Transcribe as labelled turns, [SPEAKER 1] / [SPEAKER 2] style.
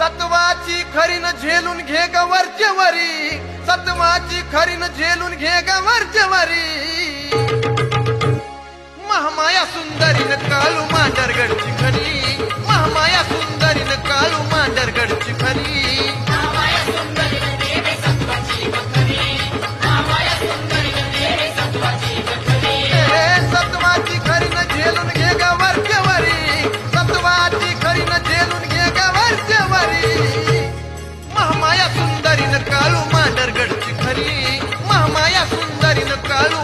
[SPEAKER 1] सत्वाची खरीन झेलून घे ग वरचेवरी, सत्वाची खरीन झेलून घे ग वरचेवरी. महामाया सुंदरीन काळू मांडरगडची खरी, महामाया सुंदरीन काळू मांडरगडची खरी. सत्वाची खरीन झेलून घे ग वरचेवरी, सत्वाची खरीन झेलून घे ग वरचेवरी. महामाया सुंदरीन काळू मांडरगडची खरी, महामाया सुंदरीन काळू